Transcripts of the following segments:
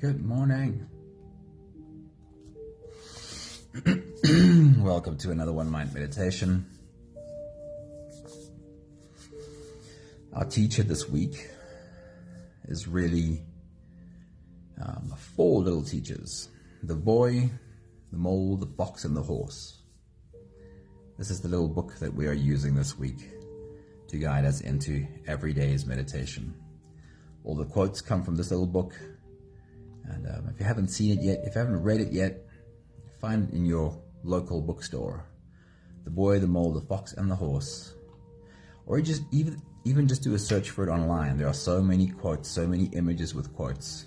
Good morning. Welcome to another One Mind meditation. Our teacher this week is really four little teachers: the boy, the mole, the fox, and the horse. This is the little book that we are using this week to guide us into every day's meditation. All the quotes come from this little book. And if you haven't seen it yet, if you haven't read it yet, find it in your local bookstore. The Boy, the Mole, the Fox, and the Horse. Or just even just do a search for it online. There are so many quotes, so many images with quotes.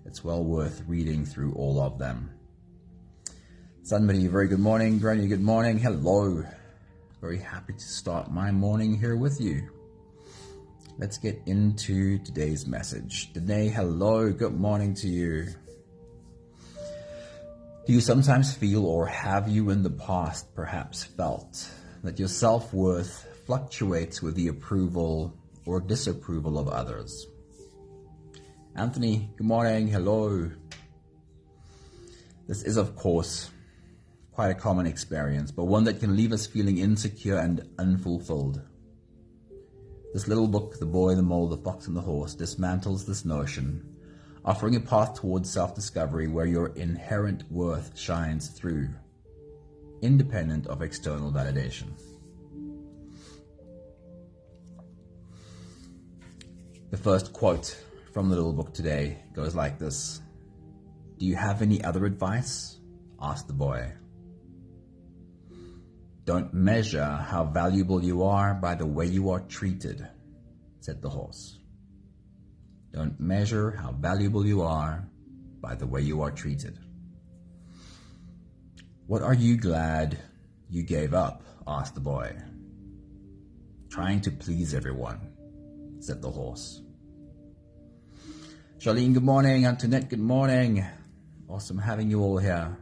It's well worth reading through all of them. Somebody, very good morning. Granny, good morning. Hello. Very happy to start my morning here with you. Let's get into today's message. Danae, hello, good morning to you. Do you sometimes feel, or have you in the past perhaps felt, that your self-worth fluctuates with the approval or disapproval of others? Anthony, good morning, hello. This is, of course, quite a common experience, but one that can leave us feeling insecure and unfulfilled. This little book, The Boy, the Mole, the Fox, and the Horse, dismantles this notion, offering a path towards self-discovery where your inherent worth shines through, independent of external validation. The first quote from the little book today goes like this: "Do you have any other advice?" asked the boy. "Don't measure how valuable you are by the way you are treated," said the horse. Don't measure how valuable you are by the way you are treated. "What are you glad you gave up?" asked the boy. "Trying to please everyone," said the horse. Charlene, good morning. Antoinette, good morning. Awesome having you all here.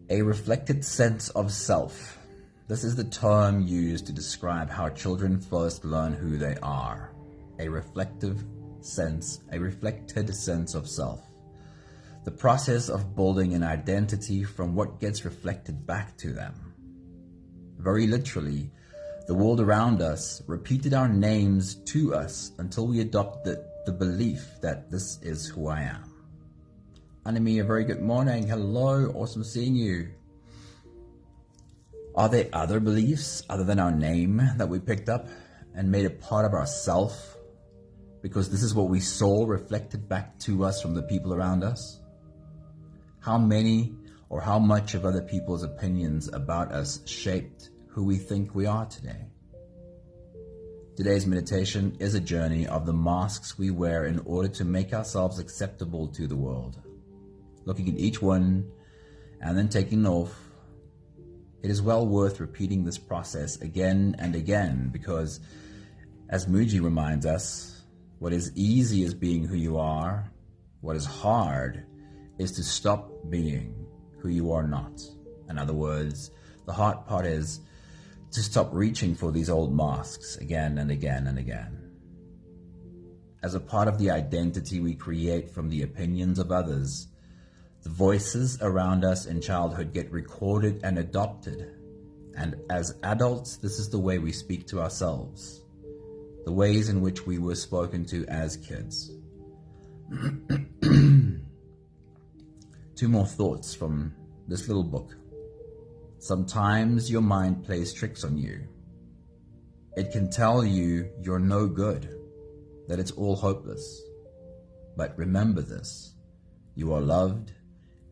A reflected sense of self. This is the term used to describe how children first learn who they are. A reflected sense of self. The process of building an identity from what gets reflected back to them. Very literally, the world around us repeated our names to us until we adopted the belief that this is who I am. Anime, a very good morning. Hello, awesome seeing you. Are there other beliefs other than our name that we picked up and made a part of ourself because this is what we saw reflected back to us from the people around us? How many or how much of other people's opinions about us shaped who we think we are today? Today's meditation is a journey of the masks we wear in order to make ourselves acceptable to the world. Looking at each one and then taking off. It is well worth repeating this process again and again because, as Muji reminds us, what is easy is being who you are. What is hard is to stop being who you are not. In other words, the hard part is to stop reaching for these old masks again and again and again. As a part of the identity we create from the opinions of others, the voices around us in childhood get recorded and adopted. And as adults, this is the way we speak to ourselves, the ways in which we were spoken to as kids. Two more thoughts from this little book. Sometimes your mind plays tricks on you. It can tell you you're no good, that it's all hopeless. But remember this: you are loved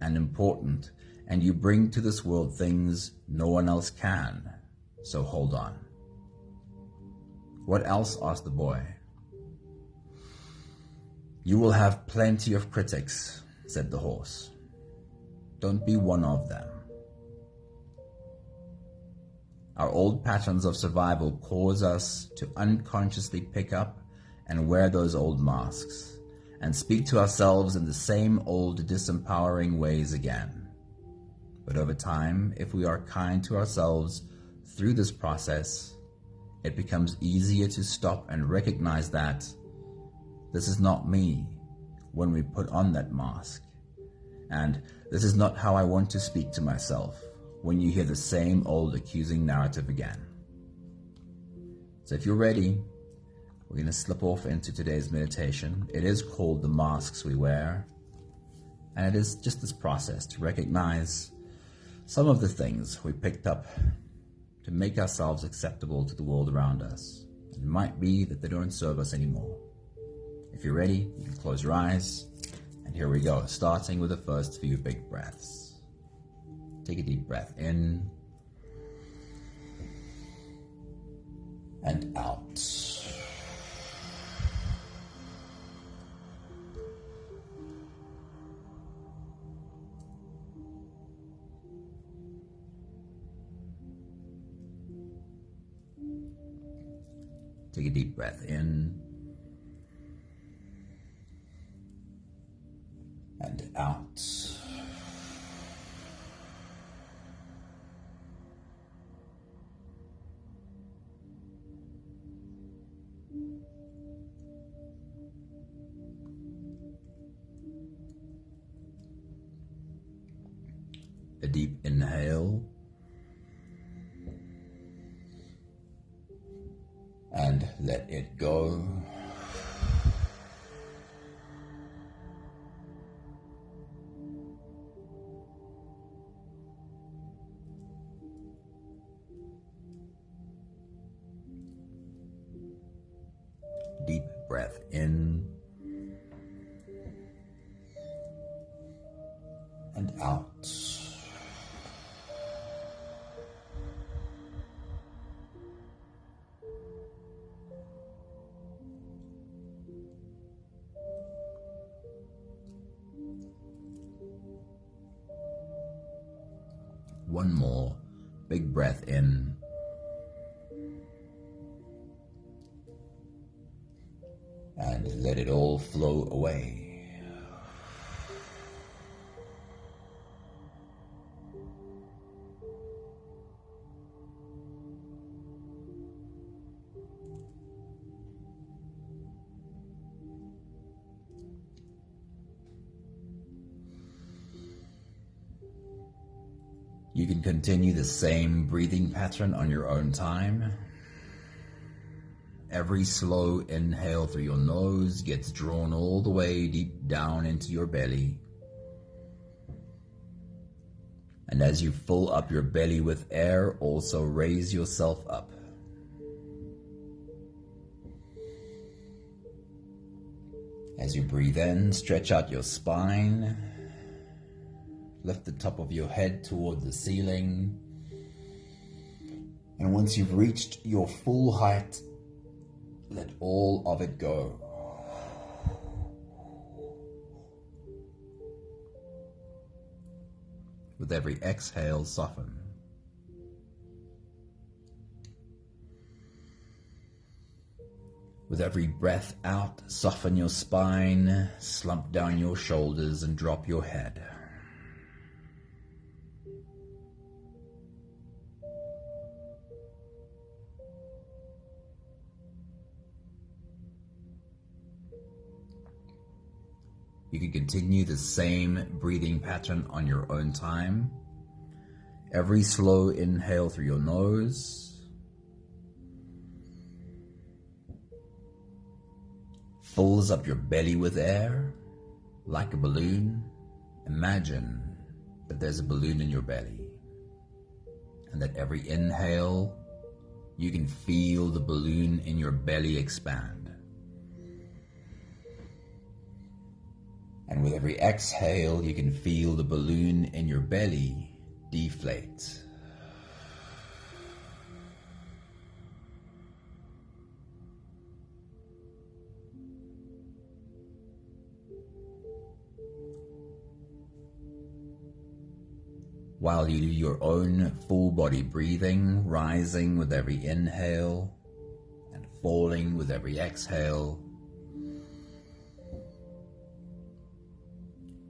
and important, and you bring to this world things no one else can, so hold on. "What else?" asked the boy. "You will have plenty of critics," said the horse. "Don't be one of them." Our old patterns of survival cause us to unconsciously pick up and wear those old masks and speak to ourselves in the same old disempowering ways again. But over time, if we are kind to ourselves through this process, it becomes easier to stop and recognize that this is not me, when we put on that mask. And this is not how I want to speak to myself when you hear the same old accusing narrative again. So if you're ready, we're going to slip off into today's meditation. It is called The Masks We Wear. And it is just this process to recognize some of the things we picked up to make ourselves acceptable to the world around us. It might be that they don't serve us anymore. If you're ready, you can close your eyes. And here we go, starting with the first few big breaths. Take a deep breath in and out. Take a deep breath in and out. A deep inhale and let it go. Deep breath in and out. One more big breath in and let it all flow away. You can continue the same breathing pattern on your own time. Every slow inhale through your nose gets drawn all the way deep down into your belly. And as you fill up your belly with air, also raise yourself up. As you breathe in, stretch out your spine. Lift the top of your head toward the ceiling. And once you've reached your full height, let all of it go. With every exhale, soften. With every breath out, soften your spine, slump down your shoulders, and drop your head. You can continue the same breathing pattern on your own time. Every slow inhale through your nose fills up your belly with air like a balloon. Imagine that there's a balloon in your belly, and that every inhale you can feel the balloon in your belly expand. And with every exhale, you can feel the balloon in your belly deflate. While you do your own full body breathing, rising with every inhale and falling with every exhale,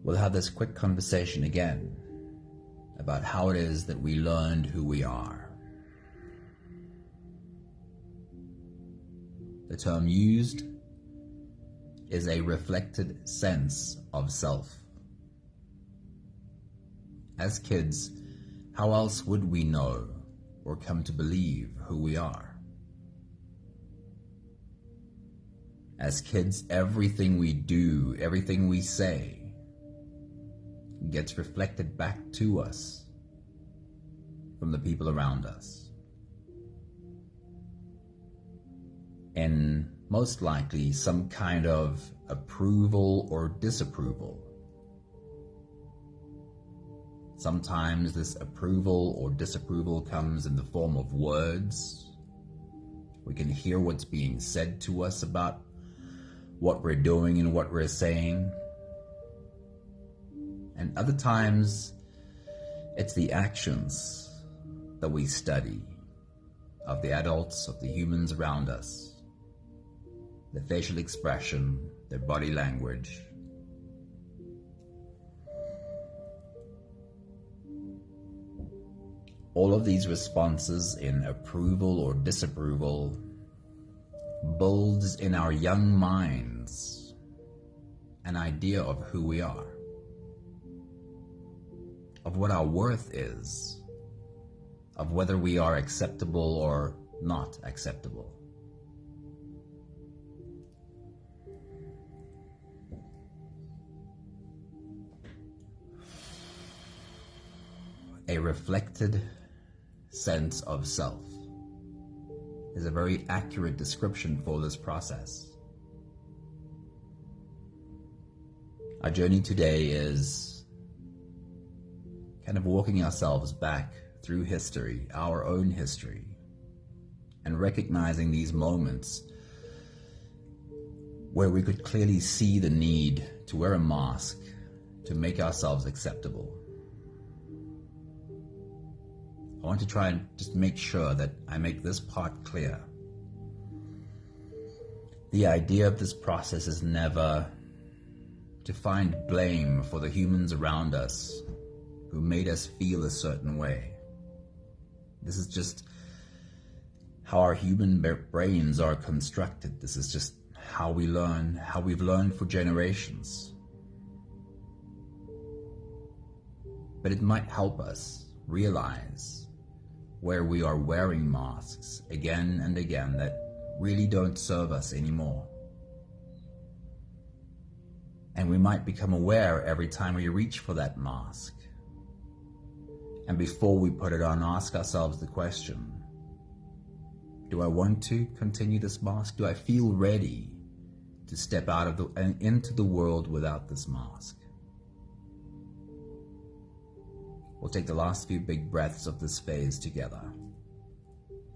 we'll have this quick conversation again about how it is that we learned who we are. The term used is a reflected sense of self. As kids, how else would we know or come to believe who we are? As kids, everything we do, everything we say, gets reflected back to us from the people around us. And most likely some kind of approval or disapproval. Sometimes this approval or disapproval comes in the form of words. We can hear what's being said to us about what we're doing and what we're saying. And other times, it's the actions that we study of the adults, of the humans around us, their facial expression, their body language. All of these responses in approval or disapproval builds in our young minds an idea of who we are, of what our worth is, of whether we are acceptable or not acceptable. A reflected sense of self is a very accurate description for this process. Our journey today is kind of walking ourselves back through history, our own history, and recognizing these moments where we could clearly see the need to wear a mask to make ourselves acceptable. I want to try and just make sure that I make this part clear. The idea of this process is never to find blame for the humans around us who made us feel a certain way. This is just how our human brains are constructed. This is just how we learn, how we've learned for generations. But it might help us realize where we are wearing masks again and again that really don't serve us anymore. And we might become aware every time we reach for that mask. And before we put it on, ask ourselves the question, do I want to continue this mask? Do I feel ready to step out of into the world without this mask? We'll take the last few big breaths of this phase together,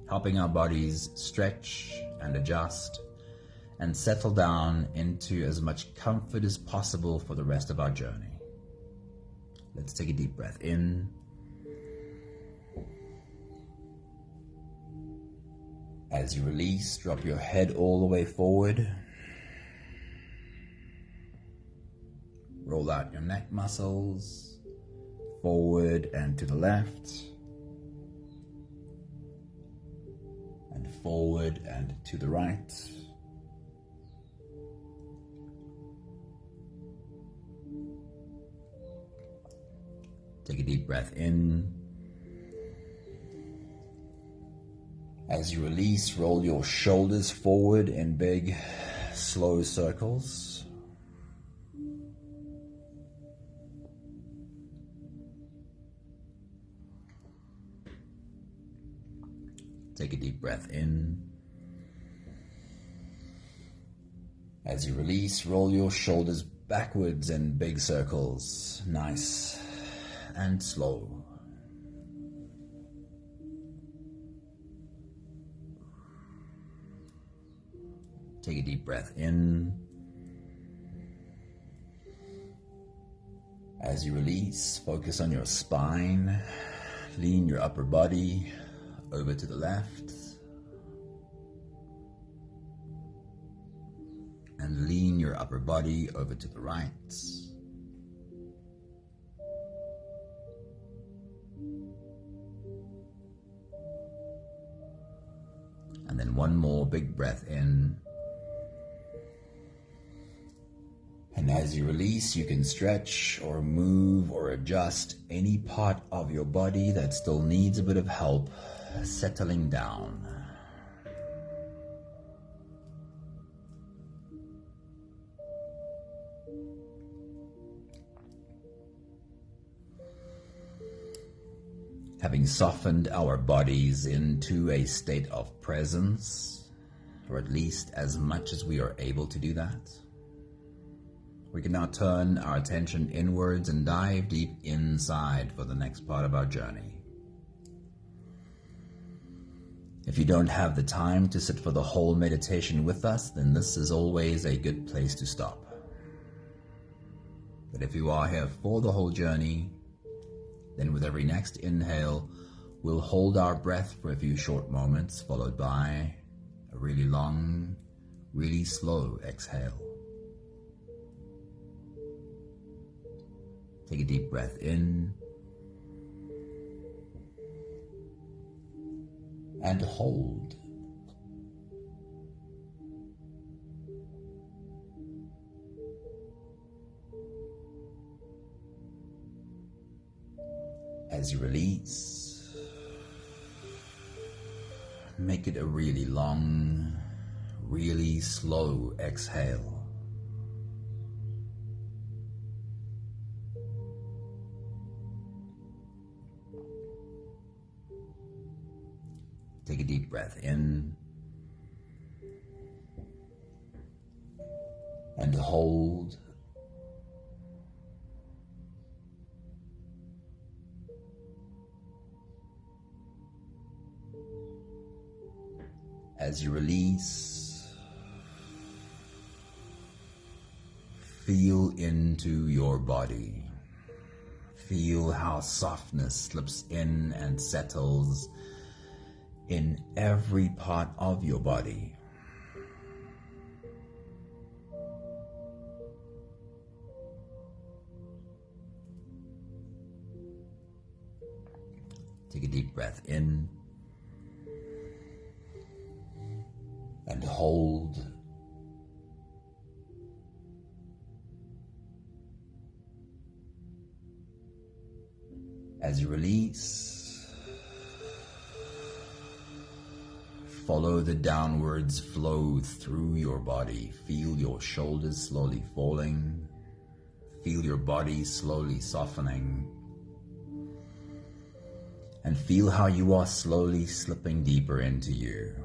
helping our bodies stretch and adjust and settle down into as much comfort as possible for the rest of our journey. Let's take a deep breath in. As you release, drop your head all the way forward. Roll out your neck muscles. Forward and to the left, and forward and to the right. Take a deep breath in. As you release, roll your shoulders forward in big, slow circles. Take a deep breath in. As you release, roll your shoulders backwards in big circles, nice and slow. Take a deep breath in. As you release, focus on your spine, lean your upper body over to the left, and lean your upper body over to the right. And then one more big breath in. And as you release, you can stretch or move or adjust any part of your body that still needs a bit of help settling down. Having softened our bodies into a state of presence, or at least as much as we are able to do that, we can now turn our attention inwards and dive deep inside for the next part of our journey. If you don't have the time to sit for the whole meditation with us, then this is always a good place to stop. But if you are here for the whole journey, then with every next inhale, we'll hold our breath for a few short moments, followed by a really long, really slow exhale. Take a deep breath in and hold. As you release, make it a really long, really slow exhale. Take a deep breath in and hold. As you release, feel into your body. Feel how softness slips in and settles in every part of your body. Take a deep breath in and hold. As you release, follow the downwards flow through your body. Feel your shoulders slowly falling. Feel your body slowly softening. And feel how you are slowly slipping deeper into you.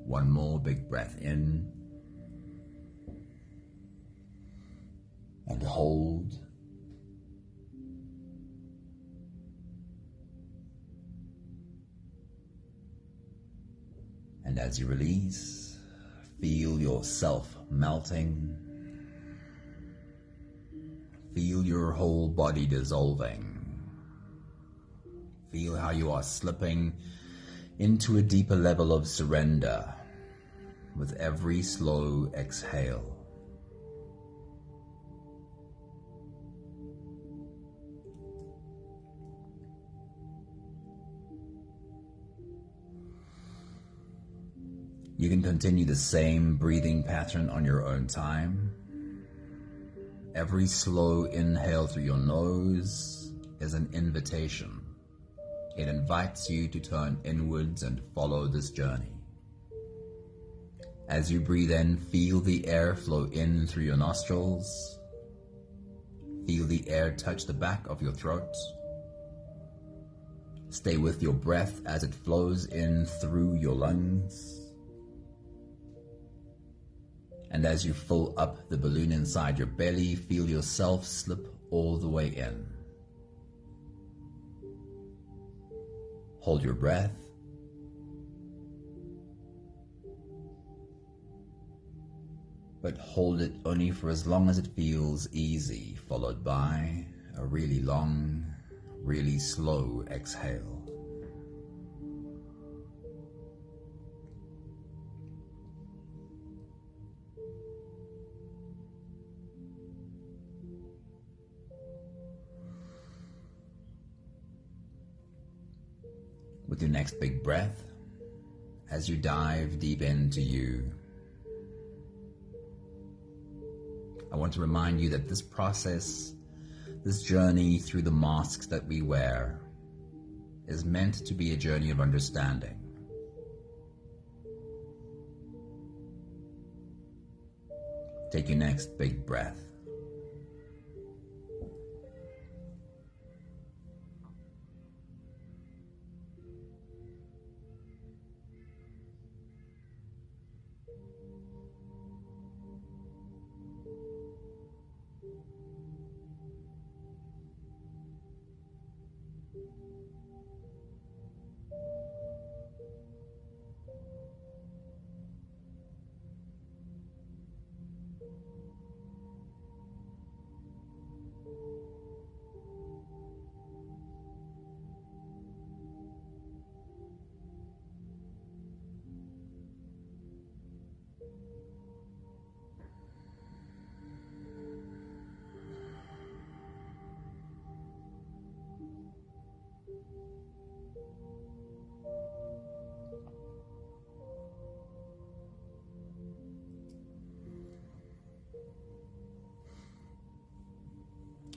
One more big breath in and hold. And as you release, feel yourself melting. Feel your whole body dissolving. Feel how you are slipping into a deeper level of surrender with every slow exhale. You can continue the same breathing pattern on your own time. Every slow inhale through your nose is an invitation. It invites you to turn inwards and follow this journey. As you breathe in, feel the air flow in through your nostrils. Feel the air touch the back of your throat. Stay with your breath as it flows in through your lungs. And as you fill up the balloon inside your belly, feel yourself slip all the way in. Hold your breath. But hold it only for as long as it feels easy, followed by a really long, really slow exhale. with your next big breath, as you dive deep into you, I want to remind you that this process, this journey through the masks that we wear, is meant to be a journey of understanding. Take your next big breath.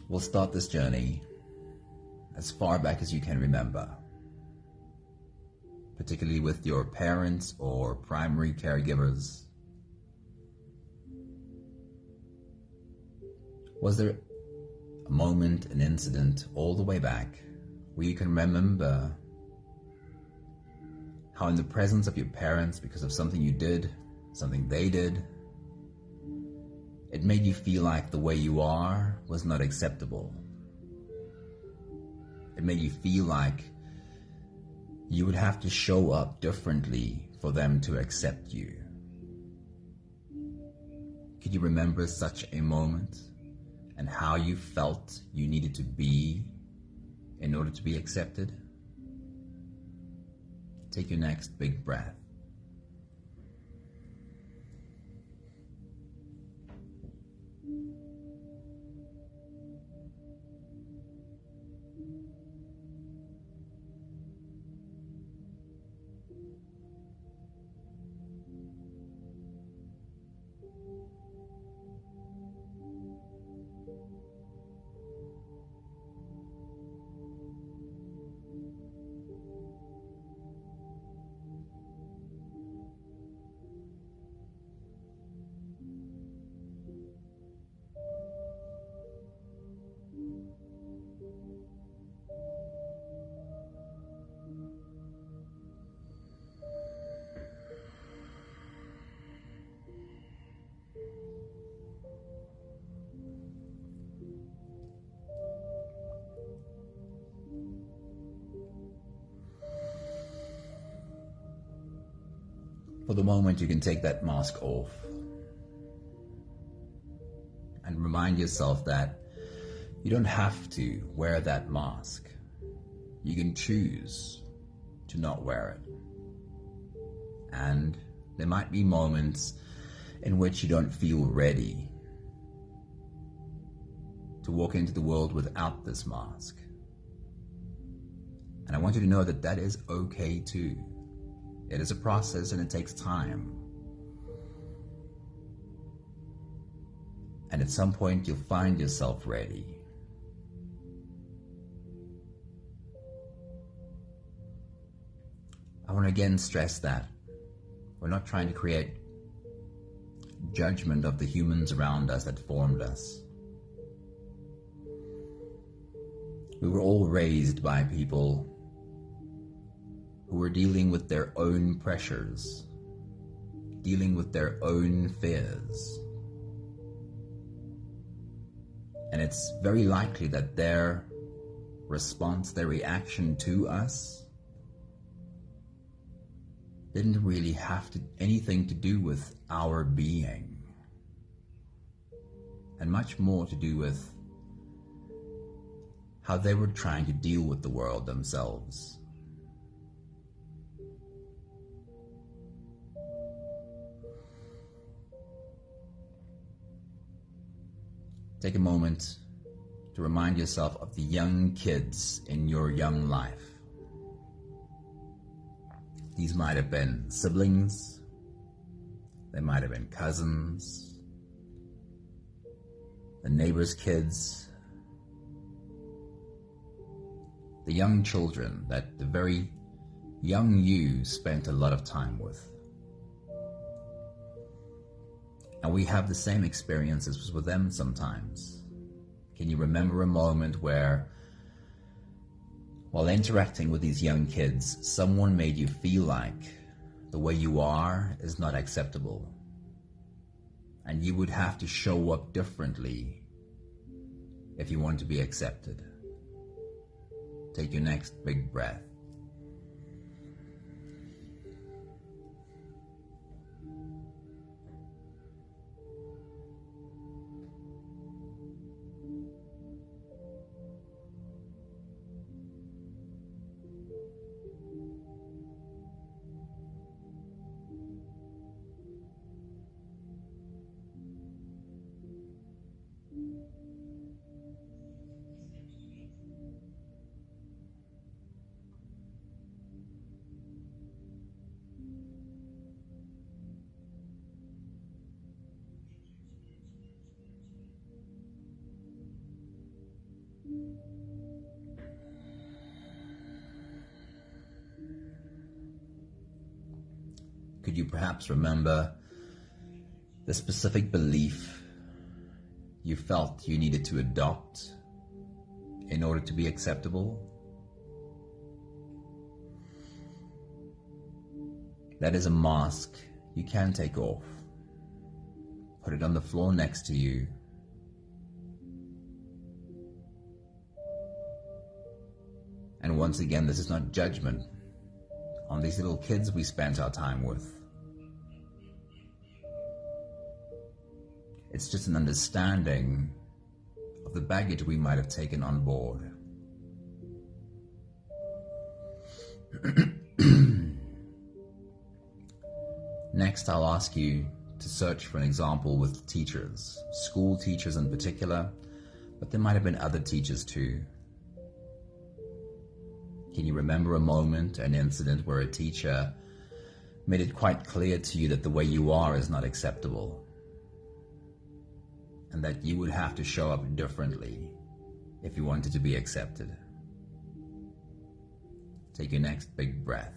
We'll start this journey as far back as you can remember, particularly with your parents or primary caregivers. Was there a moment, an incident all the way back where you can remember how in the presence of your parents, because of something you did, something they did, it made you feel like the way you are was not acceptable? It made you feel like you would have to show up differently for them to accept you. Could you remember such a moment and how you felt you needed to be in order to be accepted? Take your next big breath. For the moment, you can take that mask off and remind yourself that you don't have to wear that mask. You can choose to not wear it. And there might be moments in which you don't feel ready to walk into the world without this mask. And I want you to know that that is okay too. It is a process and it takes time. And at some point you'll find yourself ready. I want to again stress that we're not trying to create judgment of the humans around us that formed us. We were all raised by people who were dealing with their own pressures, dealing with their own fears. And it's very likely that their response, their reaction to us didn't really have anything to do with our being, and much more to do with how they were trying to deal with the world themselves. Take a moment to remind yourself of the young kids in your young life. These might have been siblings, they might have been cousins, the neighbor's kids, the young children that the very young you spent a lot of time with. And we have the same experiences with them sometimes. Can you remember a moment where, while interacting with these young kids, someone made you feel like the way you are is not acceptable, and you would have to show up differently if you want to be accepted? Take your next big breath. Could you perhaps remember the specific belief you felt you needed to adopt in order to be acceptable? That is a mask you can take off. Put it on the floor next to you. And once again, this is not judgment on these little kids we spent our time with. It's just an understanding of the baggage we might have taken on board. Next, I'll ask you to search for an example with teachers, school teachers in particular, but there might have been other teachers too. Can you remember a moment, an incident where a teacher made it quite clear to you that the way you are is not acceptable, and that you would have to show up differently if you wanted to be accepted? Take your next big breath.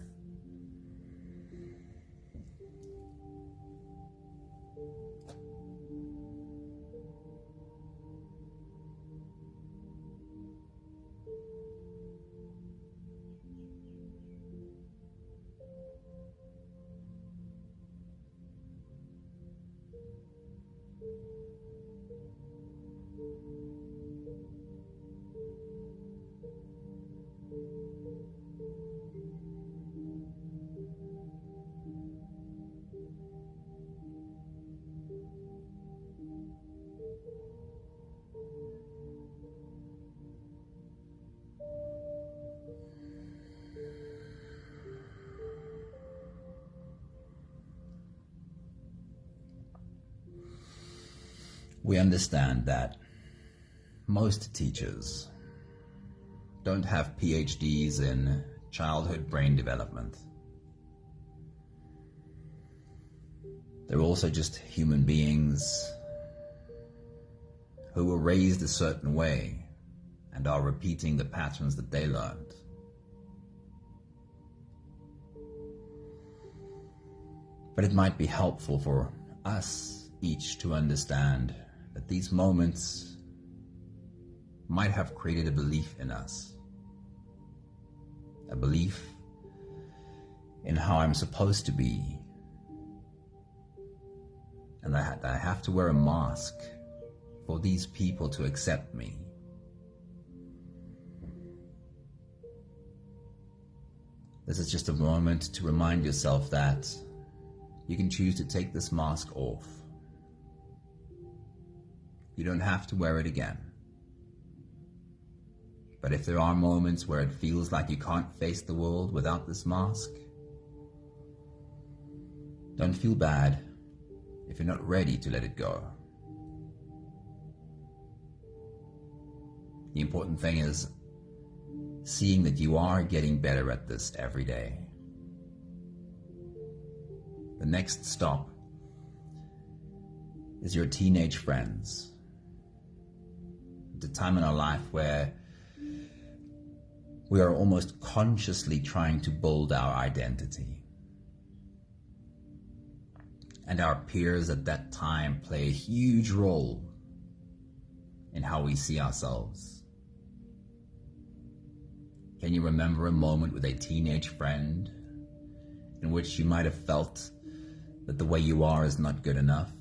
We understand that most teachers don't have PhDs in childhood brain development. They're also just human beings who were raised a certain way and are repeating the patterns that they learned. But it might be helpful for us each to understand that these moments might have created a belief in us, a belief in how I'm supposed to be, and that I have to wear a mask for these people to accept me. This is just a moment to remind yourself that you can choose to take this mask off. You don't have to wear it again. But if there are moments where it feels like you can't face the world without this mask, don't feel bad if you're not ready to let it go. The important thing is seeing that you are getting better at this every day. The next stop is your teenage friends. The time in our life where we are almost consciously trying to build our identity. And our peers at that time play a huge role in how we see ourselves. Can you remember a moment with a teenage friend in which you might have felt that the way you are is not good enough,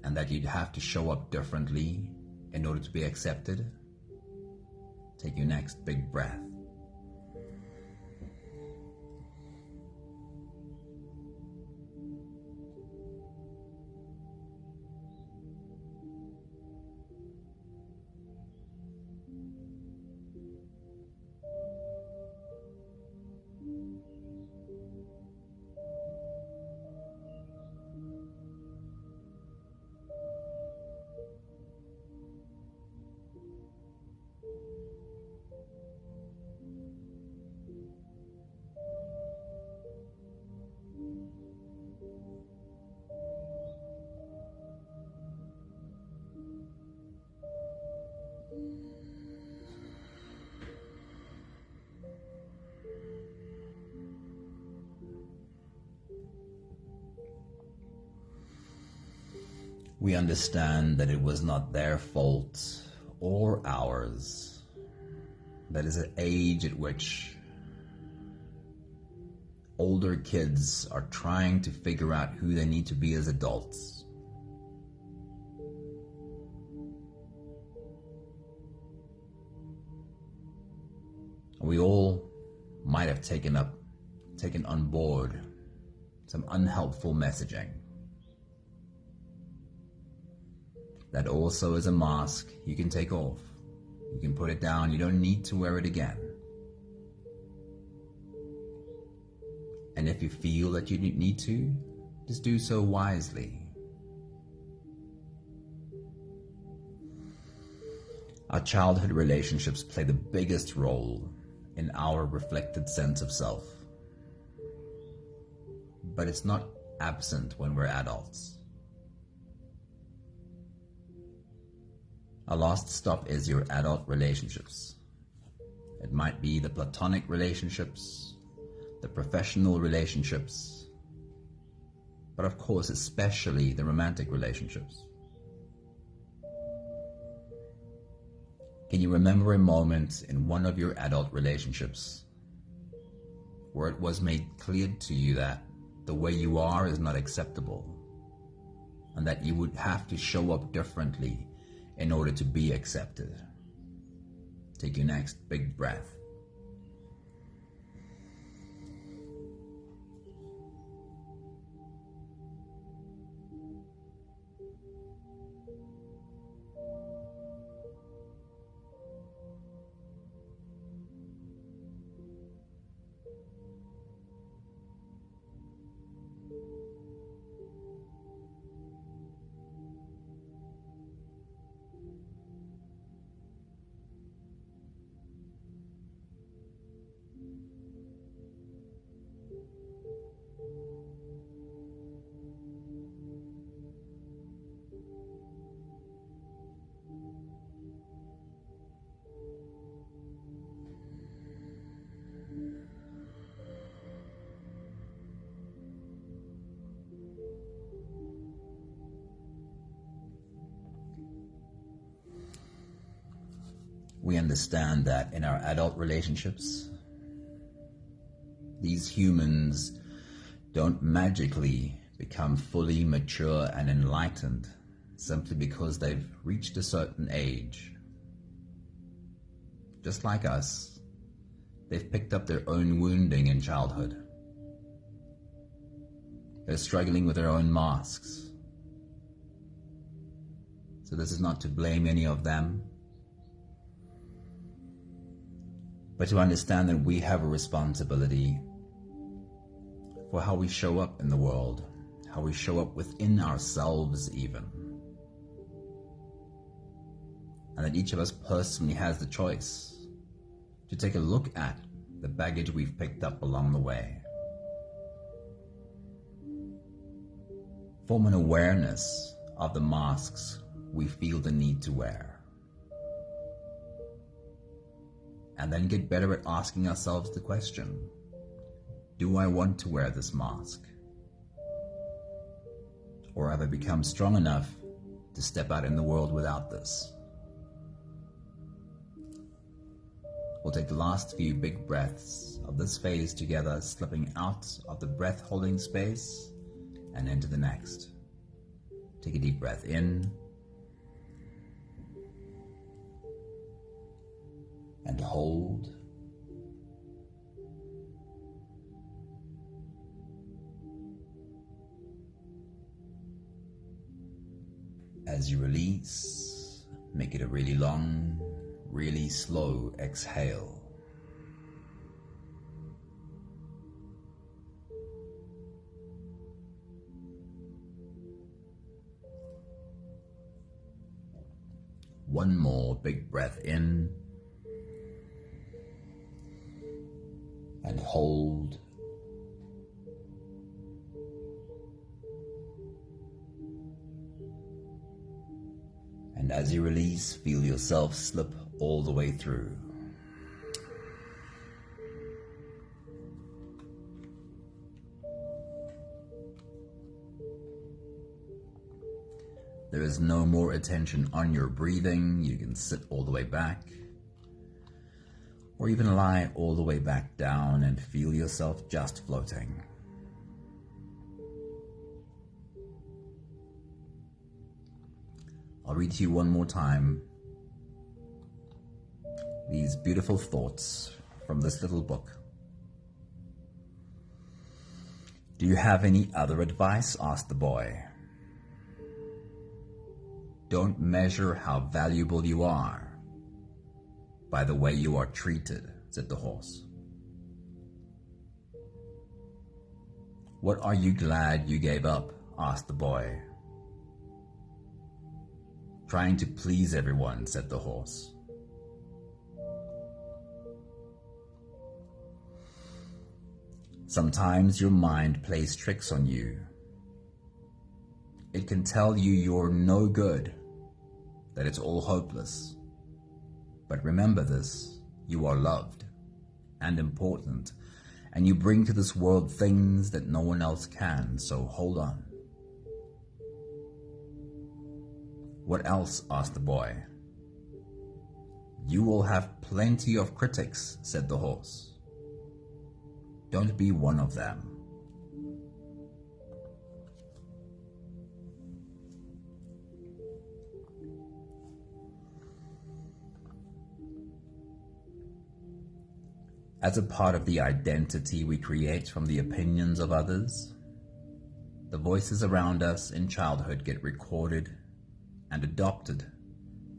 and that you'd have to show up differently in order to be accepted? Take your next big breath. We understand that it was not their fault or ours. That is an age at which older kids are trying to figure out who they need to be as adults. We all might have taken on board some unhelpful messaging. That also is a mask you can take off. You can put it down. You don't need to wear it again. And if you feel that you need to, just do so wisely. Our childhood relationships play the biggest role in our reflected sense of self. But it's not absent when we're adults. Our last stop is your adult relationships. It might be the platonic relationships, the professional relationships, but of course especially the romantic relationships. Can you remember a moment in one of your adult relationships where it was made clear to you that the way you are is not acceptable and that you would have to show up differently in order to be accepted? Take your next big breath. We understand that in our adult relationships, these humans don't magically become fully mature and enlightened simply because they've reached a certain age. Just like us, they've picked up their own wounding in childhood. They're struggling with their own masks. So this is not to blame any of them, but to understand that we have a responsibility for how we show up in the world, how we show up within ourselves even. And that each of us personally has the choice to take a look at the baggage we've picked up along the way. Form an awareness of the masks we feel the need to wear. And then get better at asking ourselves the question, do I want to wear this mask? Or have I become strong enough to step out in the world without this? We'll take the last few big breaths of this phase together, slipping out of the breath-holding space and into the next. Take a deep breath in and hold. As you release, make it a really long, really slow exhale. One more big breath in and hold. And as you release, feel yourself slip all the way through. There is no more attention on your breathing. You can sit all the way back, or even lie all the way back down and feel yourself just floating. I'll read to you one more time these beautiful thoughts from this little book. "Do you have any other advice?" asked the boy. "Don't measure how valuable you are by the way you are treated," said the horse. "What are you glad you gave up?" asked the boy. "Trying to please everyone," said the horse. "Sometimes your mind plays tricks on you. It can tell you you're no good, that it's all hopeless. But remember this, you are loved and important, and you bring to this world things that no one else can, so hold on." "What else?" asked the boy. "You will have plenty of critics," said the horse. "Don't be one of them." As a part of the identity we create from the opinions of others, the voices around us in childhood get recorded and adopted,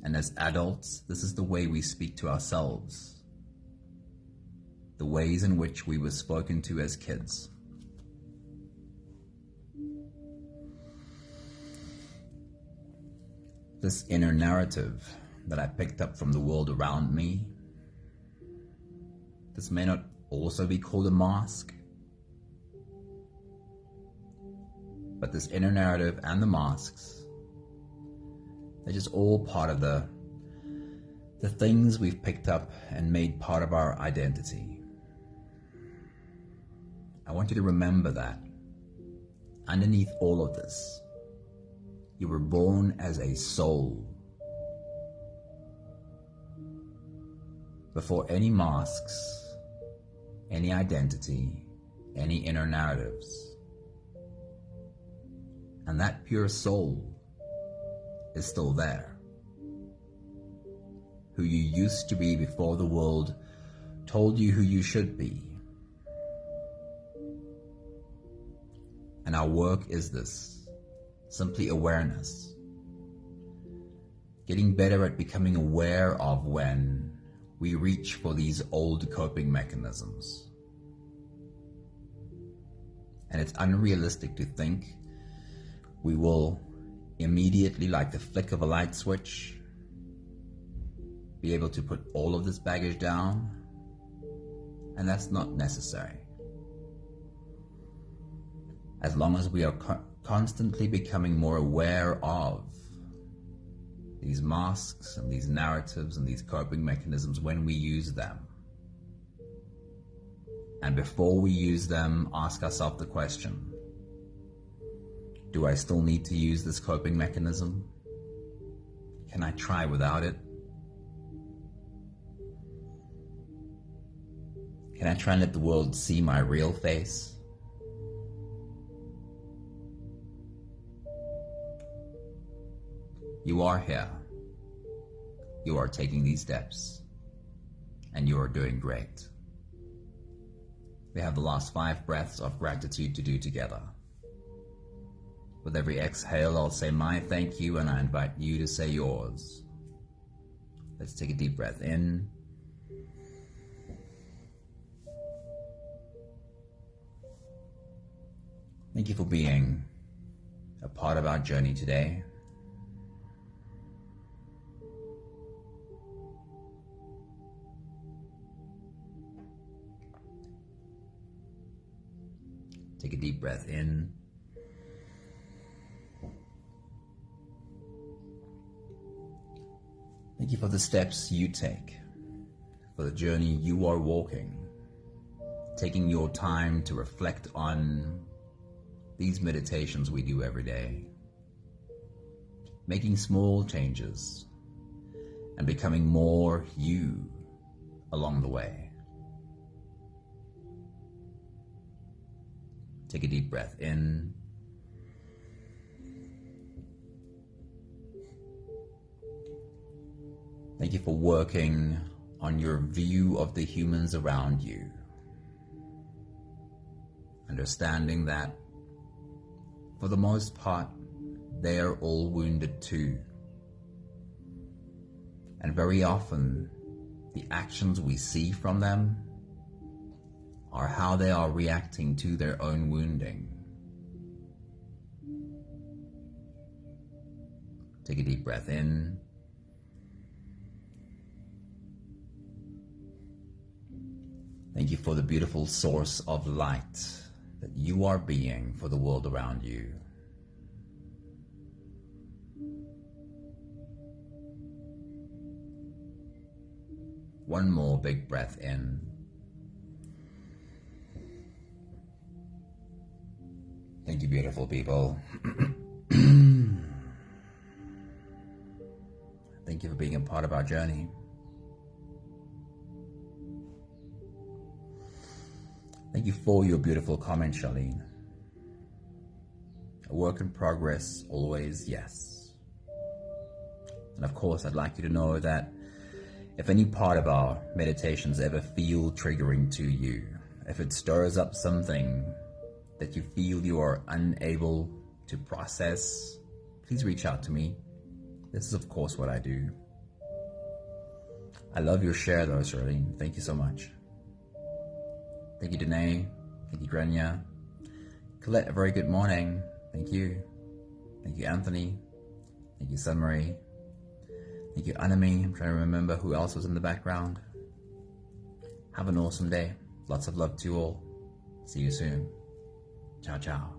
and as adults, this is the way we speak to ourselves, the ways in which we were spoken to as kids. This inner narrative that I picked up from the world around me, this may not also be called a mask, but this inner narrative and the masks, they're just all part of the things we've picked up and made part of our identity. I want you to remember that underneath all of this, you were born as a soul. Before any masks, any identity, any inner narratives. And that pure soul is still there. Who you used to be before the world told you who you should be. And our work is this, simply awareness. Getting better at becoming aware of when we reach for these old coping mechanisms. And it's unrealistic to think we will immediately, like the flick of a light switch, be able to put all of this baggage down, and that's not necessary. as long as we are constantly becoming more aware of these masks and these narratives and these coping mechanisms when we use them. And before we use them, ask ourselves the question, do I still need to use this coping mechanism? Can I try without it? Can I try and let the world see my real face? You are here. You are taking these steps. And you are doing great. We have the last 5 breaths of gratitude to do together. With every exhale, I'll say my thank you, and I invite you to say yours. Let's take a deep breath in. Thank you for being a part of our journey today. Take a deep breath in. Thank you for the steps you take, for the journey you are walking, taking your time to reflect on these meditations we do every day, making small changes and becoming more you along the way. Take a deep breath in. Thank you for working on your view of the humans around you. Understanding that, for the most part, they are all wounded too. And very often, the actions we see from them are how they are reacting to their own wounding. Take a deep breath in. Thank you for the beautiful source of light that you are being for the world around you. One more big breath in. Thank you, beautiful people. Thank you for being a part of our journey. Thank you for your beautiful comment, Charlene. A work in progress, always, yes. And of course, I'd like you to know that if any part of our meditations ever feel triggering to you, if it stirs up something that you feel you are unable to process, please reach out to me. This is, of course, what I do. I love your share, though, Charlene. Thank you so much. Thank you, Danae. Thank you, Grania. Colette, a very good morning. Thank you. Thank you, Anthony. Thank you, Sunmarie. Thank you, Anami. I'm trying to remember who else was in the background. Have an awesome day. Lots of love to you all. See you soon. Ciao, ciao.